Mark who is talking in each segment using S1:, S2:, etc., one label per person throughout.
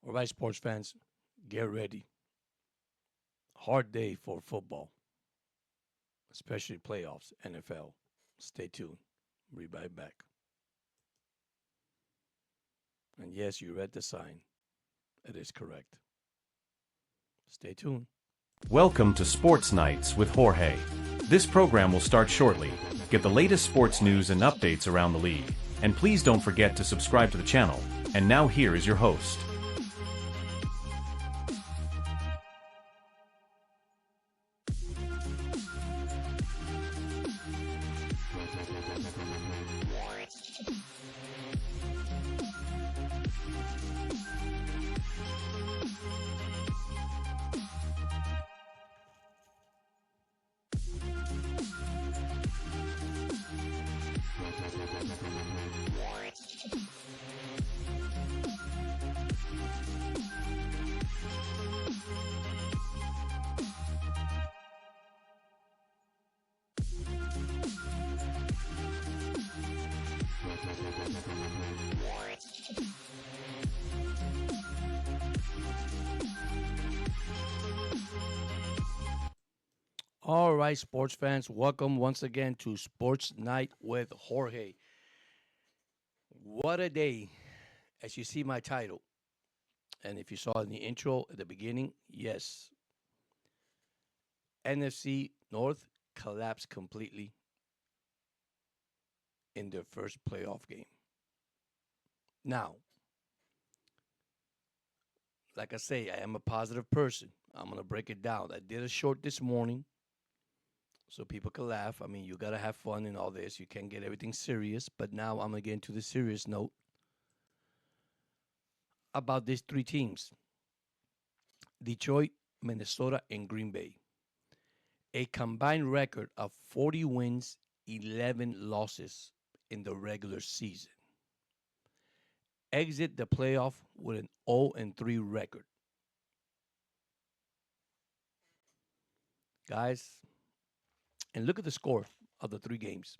S1: All right, sports fans, get ready. Hard day for football, especially playoffs, NFL. Stay tuned. Be right back. And yes, you read the sign. It is correct. Stay tuned.
S2: Welcome to Sports Nights with Jorge. This program will start shortly. Get the latest sports news and updates around the league. And please don't forget to subscribe to the channel. And now here is your host.
S1: All right, sports fans, welcome once again to Sports Night with Jorge. What a day, as you see my title. And if you saw in the intro at the beginning, yes, NFC North collapsed completely in their first playoff game. Now, like I say, I am a positive person. I'm going to break it down. I did a short this morning so people can laugh. I mean, you got to have fun in all this. You can't get everything serious. But now I'm going to get into the serious note about these three teams: Detroit, Minnesota, and Green Bay. A combined record of 40 wins, 11 losses in the regular season. Exit the playoff with an 0-3 record. Guys, and look at the score of the three games.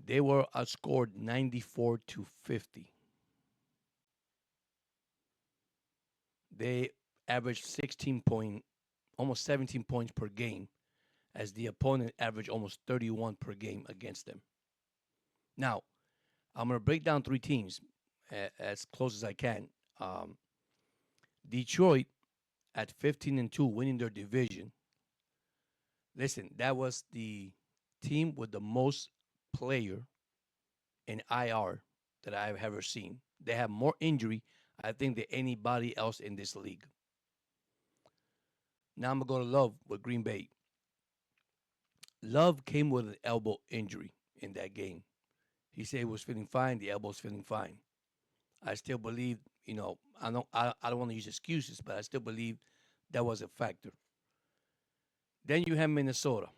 S1: They were outscored 94-50. They averaged 16 point, almost 17 points per game, as the opponent averaged almost 31 per game against them. Now, I'm going to break down three teams as close as I can. Um, Detroit at 15-2, winning their division. Listen, that was the team with the most player in IR that I've ever seen. They have more injury, I think, than anybody else in this league. Now I'm gonna go to Love with Green Bay. Love came with an elbow injury in that game. He said he was feeling fine. The elbow's feeling fine. I still believe, I don't want to use excuses, but I still believe that was a factor. Then you have Minnesota.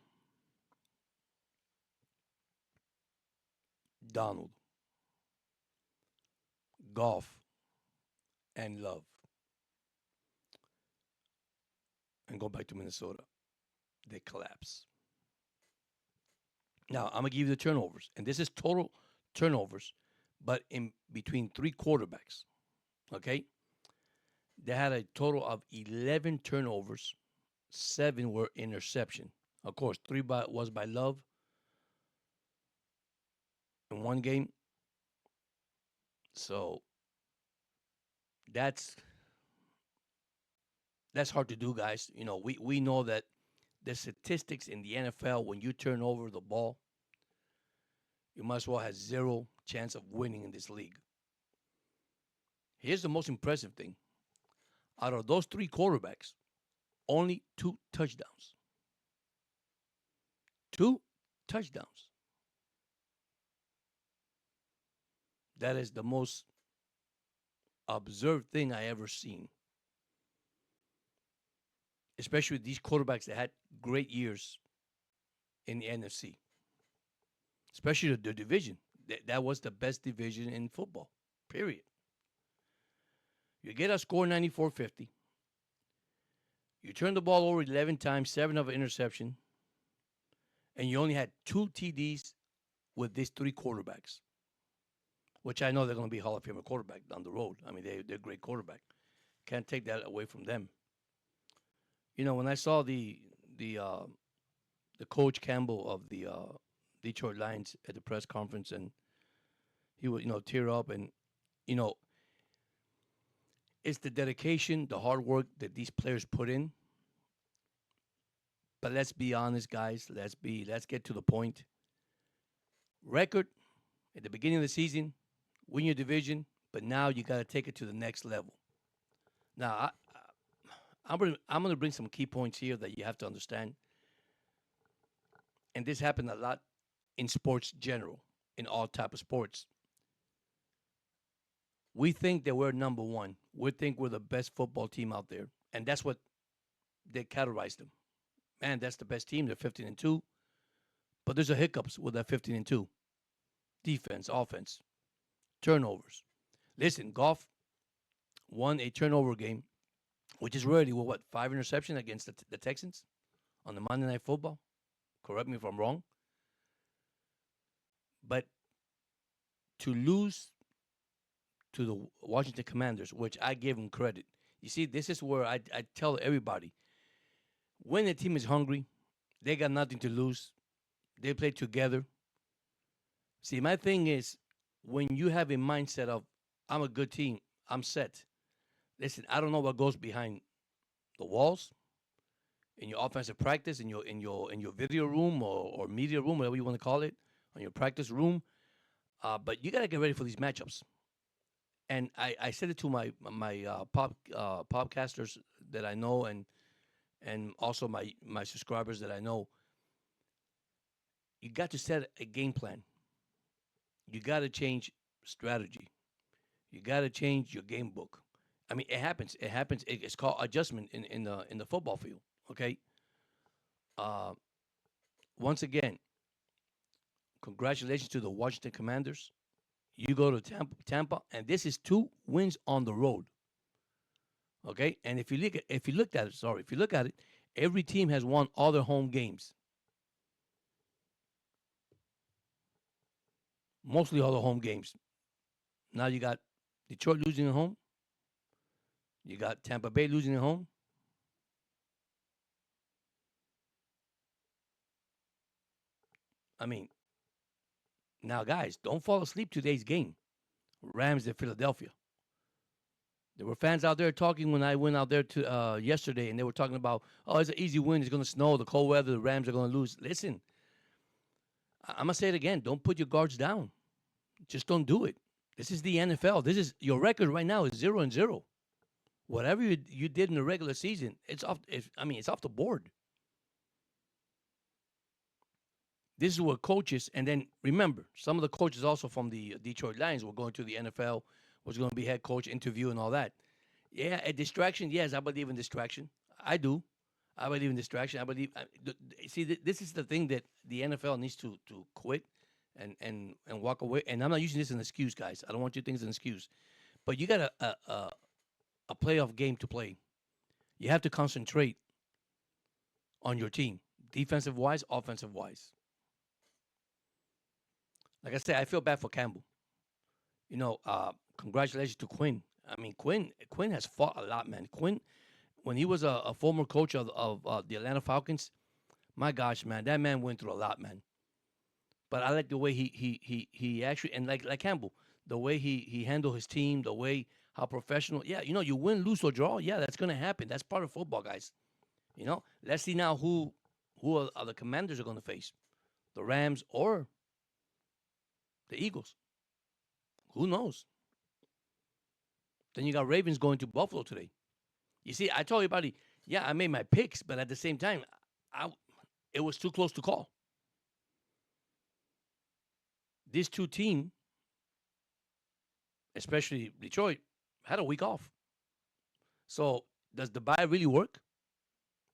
S1: Donald, Goff, and Love. And go back to Minnesota. They collapse. Now I'm gonna give you the turnovers, and this is total turnovers, but in between three quarterbacks. Okay, they had a total of 11 turnovers. Seven were interception. Of course, was by Love in one game. So that's that's hard to do, guys. We know that the statistics in the NFL, when you turn over the ball, you might as well have zero chance of winning in this league. Here's the most impressive thing: out of those three quarterbacks, only two touchdowns. Two touchdowns. That is the most observed thing I ever seen, especially with these quarterbacks that had great years in the NFC, especially the division. That was the best division in football, period. You get a score 94-50. You turn the ball over 11 times, seven of an interception, and you only had two TDs with these three quarterbacks. which I know they're going to be Hall of Famer quarterback down the road. I mean, they're a great quarterback. Can't take that away from them. When I saw the uh, the coach Campbell of the Detroit Lions at the press conference, and he would tear up, and you know it's the dedication, the hard work that these players put in. But let's be honest, guys. Let's get to the point. Record at the beginning of the season, win your division, but now you got to take it to the next level. Now, I'm gonna bring some key points here that you have to understand, and this happened a lot in sports general, in all type of sports. We think that we're number one. We think we're the best football team out there, and that's what they categorized them. Man, that's the best team. They're 15-2, but there's a hiccups with that 15-2. Defense, offense, turnovers. Listen, Goff won a turnover game, which is rarely what 5 interceptions against the Texans on the Monday Night Football. Correct me if I'm wrong, but to lose to the Washington Commanders, which I give them credit. You see, this is where I tell everybody when a team is hungry, they got nothing to lose. They play together. See, my thing is when you have a mindset of I'm a good team, I'm set. Listen, I don't know what goes behind the walls in your offensive practice, in your video room or media room, whatever you want to call it, on your practice room. But you gotta get ready for these matchups. And I said it to my podcasters that I know, and also my subscribers that I know. You got to set a game plan. You got to change strategy. You got to change your game book. I mean, it happens. It happens. It's called adjustment in the football field. Okay. Uh, Once again, congratulations to the Washington Commanders. You go to Tampa, and this is 2 wins on the road. Okay, and if you look at it, every team has won all their home games, mostly all the home games. Now you got Detroit losing at home. You got Tampa Bay losing at home. I mean, now guys, don't fall asleep today's game. Rams at Philadelphia. There were fans out there talking when I went out there to yesterday, and they were talking about, oh, it's an easy win. It's going to snow, the cold weather, the Rams are going to lose. Listen, I'm gonna say it again. Don't put your guards down. Just don't do it. This is the NFL. This is your record right now is 0-0. Whatever you did in the regular season, it's off. It's off the board. This is what coaches, and then remember, some of the coaches also from the Detroit Lions were going to the NFL, was going to be head coach interview and all that. Yeah, a distraction. Yes, I believe in distraction. I do. I believe in distraction. I believe. See, this is the thing that the NFL needs to quit and walk away. And I'm not using this as an excuse, guys. I don't want you to think it's an excuse. But you got a playoff game to play. You have to concentrate on your team, defensive wise, offensive wise. Like I said, I feel bad for Campbell. Congratulations to Quinn. I mean, Quinn has fought a lot, man. Quinn, when he was a former coach of the Atlanta Falcons, my gosh, man, that man went through a lot, man. But I like the way he actually, and like Campbell, the way he handled his team, the way how professional. Yeah, you win, lose or draw. Yeah, that's gonna happen. That's part of football, guys. Let's see now who are the Commanders are gonna face, the Rams or the Eagles. Who knows? Then you got Ravens going to Buffalo today. You see, I told you about it. Yeah, I made my picks, but at the same time, I it was too close to call. These two teams, especially Detroit, had a week off. So does the buy really work?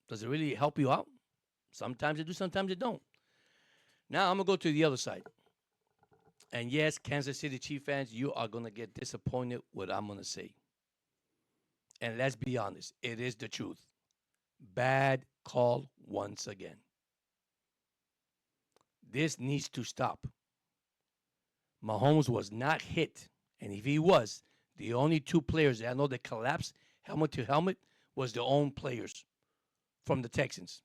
S1: Does it really help you out? Sometimes it do, sometimes it don't. Now I'm gonna go to the other side. And yes, Kansas City Chief fans, you are gonna get disappointed with what I'm gonna say. And let's be honest, it is the truth. Bad call once again. This needs to stop. Mahomes was not hit. And if he was, the only two players that I know that collapsed helmet to helmet was their own players from the Texans.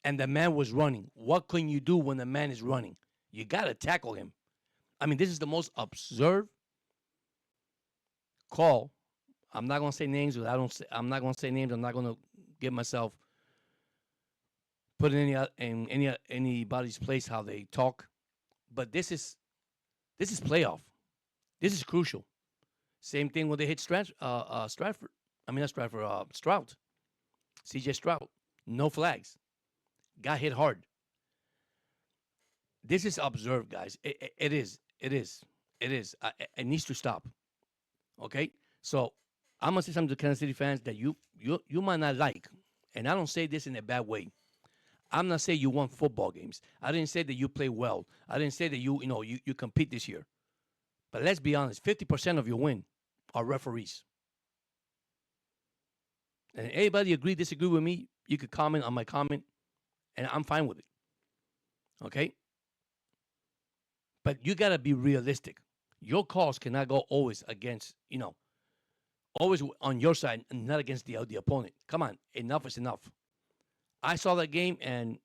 S1: And the man was running. What can you do when the man is running? You got to tackle him. I mean, this is the most absurd call. I'm not gonna say names, but I'm not gonna say names. I'm not gonna get myself put in anybody's place how they talk. But this is playoff. This is crucial. Same thing when they hit Stratford. I mean not Stratford. Stroud. C.J. Stroud. No flags. Got hit hard. This is observed, guys. It is. It is. It is. It needs to stop. Okay. So I'm gonna say something to Kansas City fans that you might not like, and I don't say this in a bad way. I'm not saying you won football games. I didn't say that you play well. I didn't say that you compete this year. But let's be honest, 50% of your win are referees. And anybody agree, disagree with me, you could comment on my comment, and I'm fine with it. Okay? But you gotta be realistic. Your calls cannot go always against, always on your side and not against the opponent. Come on, enough is enough. I saw that game, and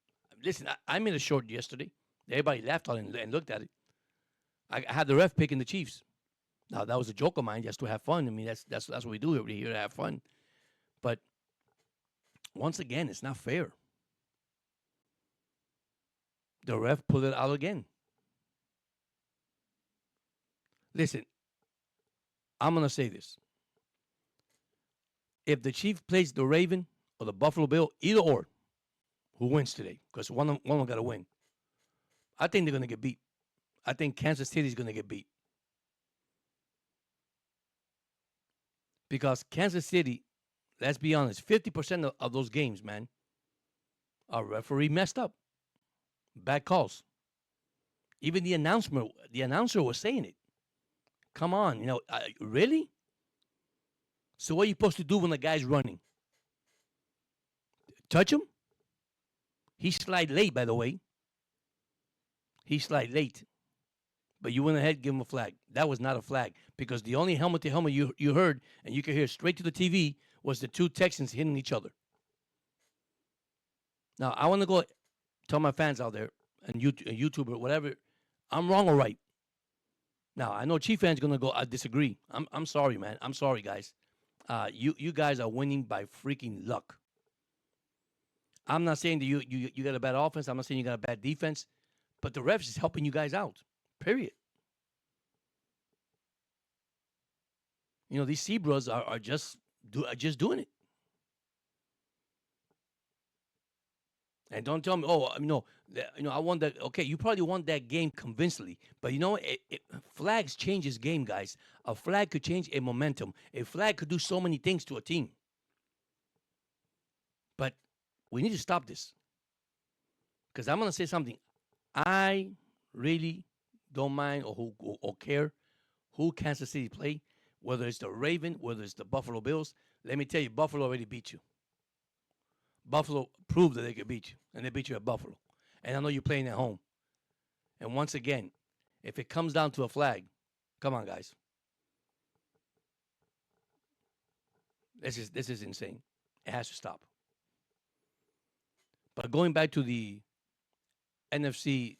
S1: listen, I made a short yesterday. Everybody laughed on it and looked at it. I had the ref picking the Chiefs. Now that was a joke of mine, just to have fun. I mean, that's what we do. We're here to have fun. But once again, it's not fair. The ref pulled it out again. Listen, I'm gonna say this: if the Chief plays the Raven or the Buffalo Bill, either or, who wins today? Because one of them got to win. I think they're gonna get beat. I think Kansas City's gonna get beat because Kansas City. Let's be honest, 50% of those games, man, our referee messed up. Bad calls. Even the announcer was saying it. Come on, really? So what are you supposed to do when the guy's running? Touch him? He slide late, by the way. He slide late. But you went ahead and give him a flag. That was not a flag because the only helmet to helmet you heard and you could hear straight to the TV was the two Texans hitting each other. Now I want to go tell my fans out there and YouTube or whatever, I'm wrong or right. Now I know Chief fans gonna go. I disagree. I'm sorry, man. I'm sorry, guys. You guys are winning by freaking luck. I'm not saying that you got a bad offense. I'm not saying you got a bad defense, but the refs is helping you guys out. Period. These zebras are just doing it. And don't tell me, oh, no, I won that. Okay, you probably won that game convincingly, but flags changes game, guys. A flag could change a momentum. A flag could do so many things to a team. But we need to stop this because I'm gonna say something. I really don't mind or care who Kansas City play, whether it's the Raven, whether it's the Buffalo Bills. Let me tell you, Buffalo already beat you. Buffalo proved that they could beat you, and they beat you at Buffalo. And I know you're playing at home. And once again, if it comes down to a flag, come on, guys. This is insane. It has to stop. But going back to the NFC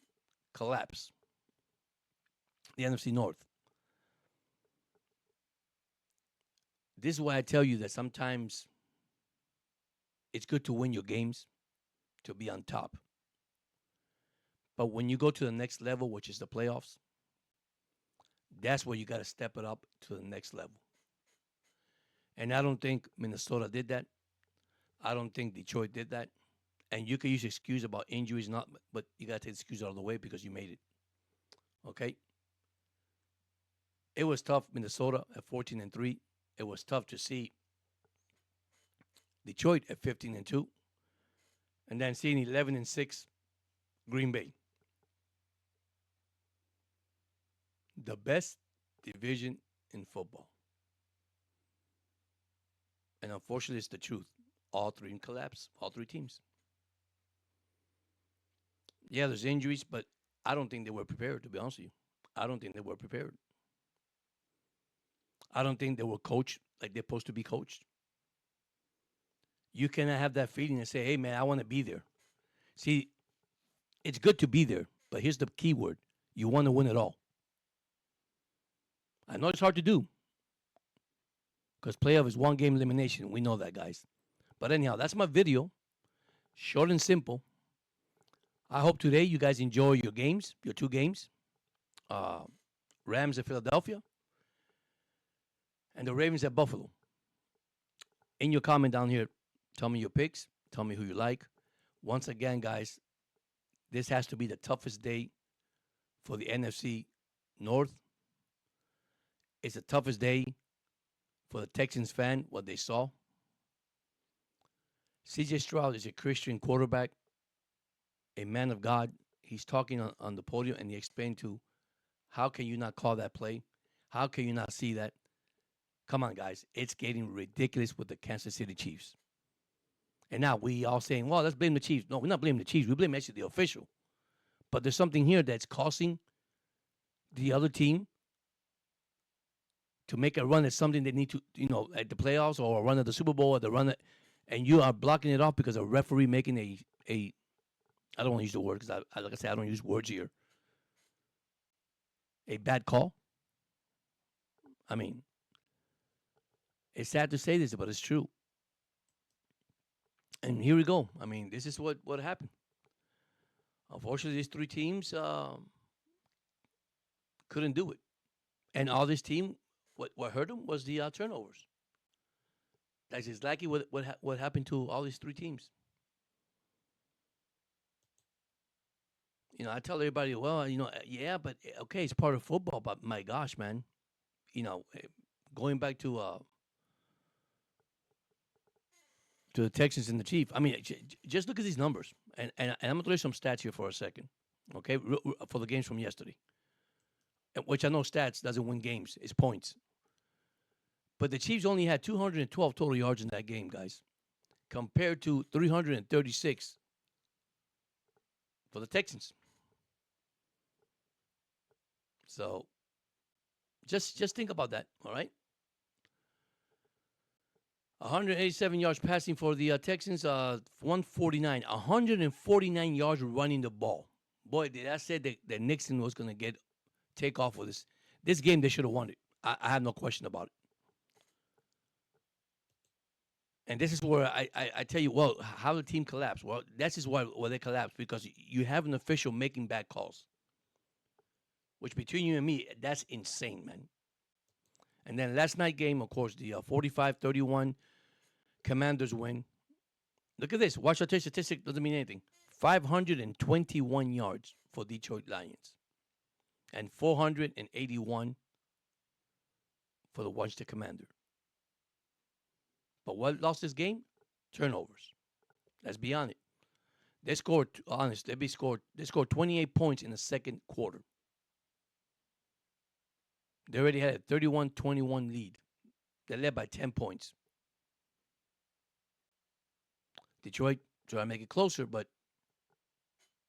S1: collapse, the NFC North. This is why I tell you that sometimes it's good to win your games to be on top. But when you go to the next level, which is the playoffs, that's where you got to step it up to the next level. And I don't think Minnesota did that. I don't think Detroit did that. And you can use excuse about injuries, not, but you got to take the excuse out of the way because you made it. Okay. It was tough. Minnesota at 14-3. It was tough to see Detroit at 15-2, and then seeing 11-6 Green Bay. The best division in football. And unfortunately, it's the truth. All three in collapse. All three teams. Yeah, there's injuries, but I don't think they were prepared, to be honest with you. I don't think they were prepared. I don't think they were coached like they're supposed to be coached. You cannot have that feeling and say, hey, man, I want to be there. See, it's good to be there, but here's the key word: you want to win it all. I know it's hard to do because playoff is one game elimination. We know that, guys. But anyhow, that's my video. Short and simple. I hope today you guys enjoy your games, your two games. Uh, Rams at Philadelphia and the Ravens at Buffalo. In your comment down here, tell me your picks. Tell me who you like. Once again, guys, this has to be the toughest day for the NFC North. It's the toughest day for the Texans fan, what they saw. CJ Stroud is a Christian quarterback, a man of God. He's talking on the podium and he explained to how can you not call that play? How can you not see that? Come on, guys. It's getting ridiculous with the Kansas City Chiefs. And now we all saying, well, let's blame the Chiefs. No, we're not blaming the Chiefs. We blame actually the official. But there's something here that's causing the other team to make a run at something they need to, at the playoffs or a run at the Super Bowl or the run at, and you are blocking it off because a referee making a I don't want to use the word because like I said, I don't use words here. A bad call. I mean, it's sad to say this, but it's true. And here we go. I mean, this is what happened. Unfortunately, these three teams couldn't do it, and all this team, what hurt them was the turnovers. That's exactly what happened to all these three teams. I tell everybody, well, yeah, but okay, it's part of football. But my gosh, man, going back to the Texans and the Chiefs. I mean, just look at these numbers, and I'm gonna throw you some stats here for a second, okay, for the games from yesterday, which I know stats doesn't win games, it's points. But the Chiefs only had 212 total yards in that game, guys, compared to 336 for the Texans. So just think about that, all right? 187 yards passing for the Texans, 149, 149 yards running the ball. Boy, did I say that Nixon was going to take off with this. This game, they should have won it. I have no question about it. And this is where I tell you, well, how the team collapsed. Well, this is why they collapsed, because you have an official making bad calls. Which between you and me, that's insane, man. And then last night game, of course, the 45-31 Commanders win. Look at this. Watch the statistic. Doesn't mean anything. 521 yards for Detroit Lions. And 481 for the Washington Commander. But what lost this game? Turnovers. Let's be honest. They scored, they scored 28 points in the second quarter. They already had a 31-21 lead. They led by 10 points. Detroit trying to make it closer, but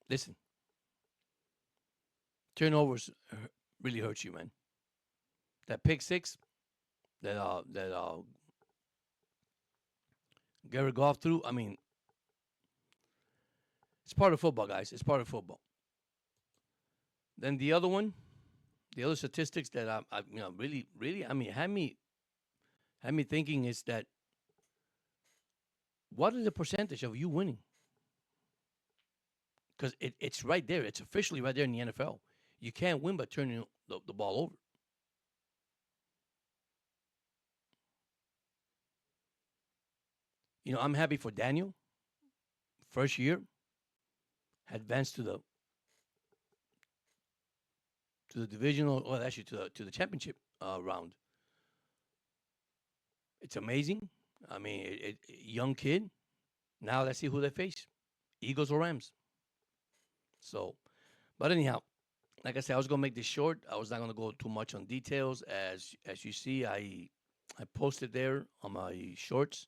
S1: listen, turnovers really hurt you, man. That pick six that Garrett Goff threw, I mean, it's part of football, guys. It's part of football. Then the other one, the other statistics that I really, I mean, had me thinking is that what is the percentage of you winning? Because it's right there. It's officially right there in the NFL. You can't win by turning the ball over. I'm happy for Daniel. First year, advanced to the divisional, or actually to the championship round. It's amazing. I mean, young kid. Now let's see who they face: Eagles or Rams. So, but anyhow, like I said, I was gonna make this short. I was not gonna go too much on details. As you see, I posted there on my shorts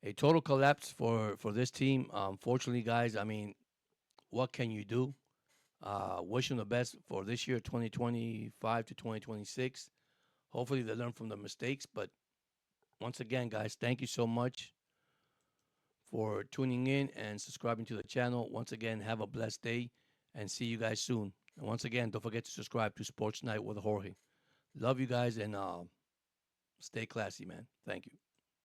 S1: a total collapse for this team. Unfortunately, guys, I mean, what can you do? Wish them the best for this year, 2025 to 2026. Hopefully, they learn from the mistakes. But once again, guys, thank you so much for tuning in and subscribing to the channel. Once again, have a blessed day and see you guys soon. And once again, don't forget to subscribe to Sports Night with Jorge. Love you guys and stay classy, man. Thank you.